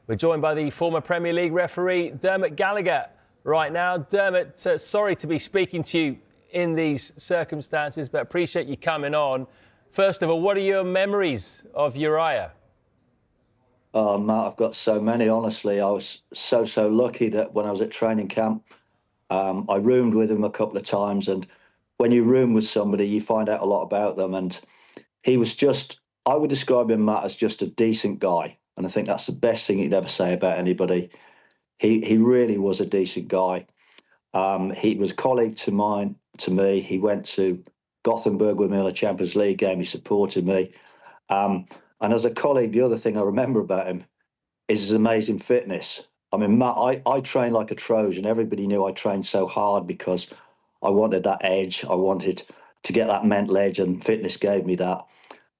We're joined by the former Premier League referee, Dermot Gallagher, right now. Dermot, sorry to be speaking to you in these circumstances, but appreciate you coming on. First of all, what are your memories of Uriah? Oh, Matt, I've got so many, honestly. I was so lucky that when I was at training camp, I roomed with him a couple of times. And when you room with somebody, you find out a lot about them. And he was just, I would describe him, Matt, as just a decent guy. And I think that's the best thing you'd ever say about anybody. He really was a decent guy. He was a colleague to me. He went to Gothenburg with me on a Champions League game. He supported me. And as a colleague, the other thing I remember about him is his amazing fitness. I mean, Matt, I trained like a Trojan. Everybody knew I trained so hard because I wanted that edge. I wanted to get that mental edge, and fitness gave me that.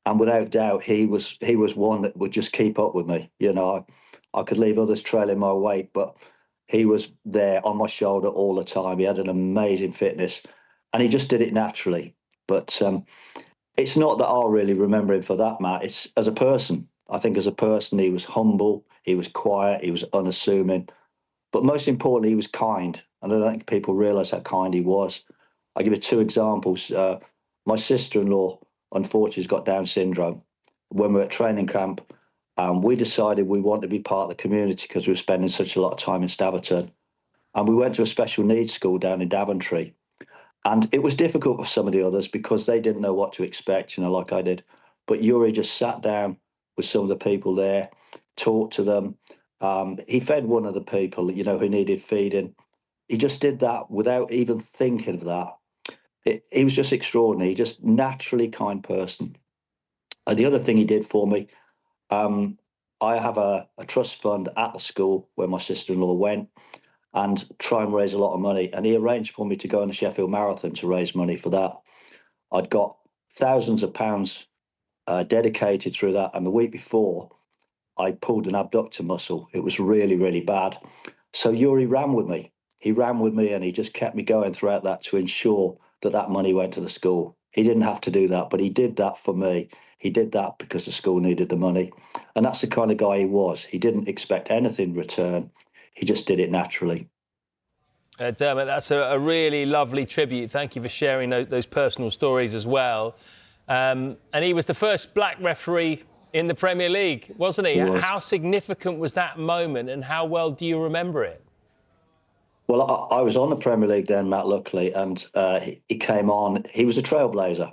And without doubt, he was one that would just keep up with me. You know, I could leave others trailing my weight, but he was there on my shoulder all the time. He had an amazing fitness, and he just did it naturally. But it's not that I'll really remember him for that, Matt. It's as a person. I think as a person, he was humble, he was quiet, he was unassuming. But most importantly, he was kind. And I don't think people realise how kind he was. I'll give you two examples. My sister-in-law, unfortunately, has got Down syndrome. When we were at training camp, we decided we wanted to be part of the community because we were spending such a lot of time in Staverton. And we went to a special needs school down in Daventry. And it was difficult for some of the others because they didn't know what to expect, like I did. But Uri just sat down with some of the people there, talked to them. He fed one of the people, who needed feeding. He just did that without even thinking of that. He was just extraordinary, just naturally kind person. And the other thing he did for me, I have a trust fund at the school where my sister-in-law went, and try and raise a lot of money. And he arranged for me to go on the Sheffield Marathon to raise money for that. I'd got thousands of pounds dedicated through that. And the week before, I pulled an abductor muscle. It was really, really bad. So Uri ran with me. He ran with me, and he just kept me going throughout that to ensure that that money went to the school. He didn't have to do that, but he did that for me. He did that because the school needed the money. And that's the kind of guy he was. He didn't expect anything in return. He just did it naturally. Dermot, that's a really lovely tribute. Thank you for sharing those personal stories as well. And he was the first black referee in the Premier League, wasn't he? How significant was that moment, and how well do you remember it? Well, I was on the Premier League then, Matt, luckily, and he came on. He was a trailblazer.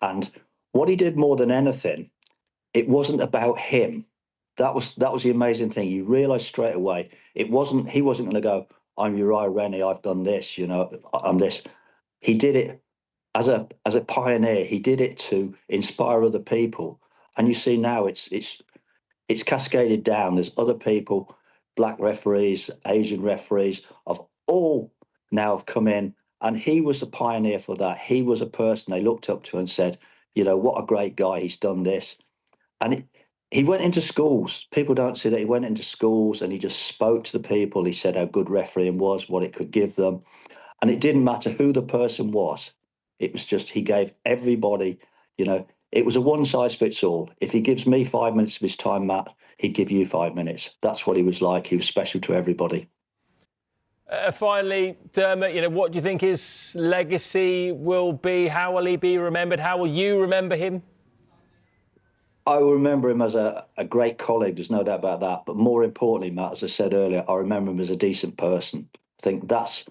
And what he did more than anything, it wasn't about him. That was the amazing thing. You realise straight away, he wasn't going to go, I'm Uriah Rennie, I've done this, I'm this. He did it as a pioneer. He did it to inspire other people. And you see now it's cascaded down. There's other people, black referees, Asian referees, of all now have come in. And he was a pioneer for that. He was a person they looked up to and said, what a great guy, he's done this. And he went into schools. People don't see that. He went into schools and he just spoke to the people. He said how good refereeing was, what it could give them. And it didn't matter who the person was. It was just he gave everybody, it was a one-size-fits-all. If he gives me 5 minutes of his time, Matt, he'd give you 5 minutes. That's what he was like. He was special to everybody. Finally, Dermot, what do you think his legacy will be? How will he be remembered? How will you remember him? I will remember him as a great colleague, there's no doubt about that. But more importantly, Matt, as I said earlier, I remember him as a decent person. I think that's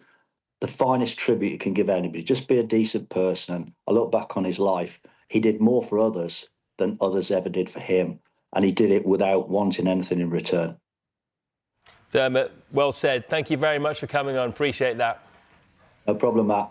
the finest tribute you can give anybody. Just be a decent person. And I look back on his life, he did more for others than others ever did for him. And he did it without wanting anything in return. Dermot, well said. Thank you very much for coming on. Appreciate that. No problem, Matt.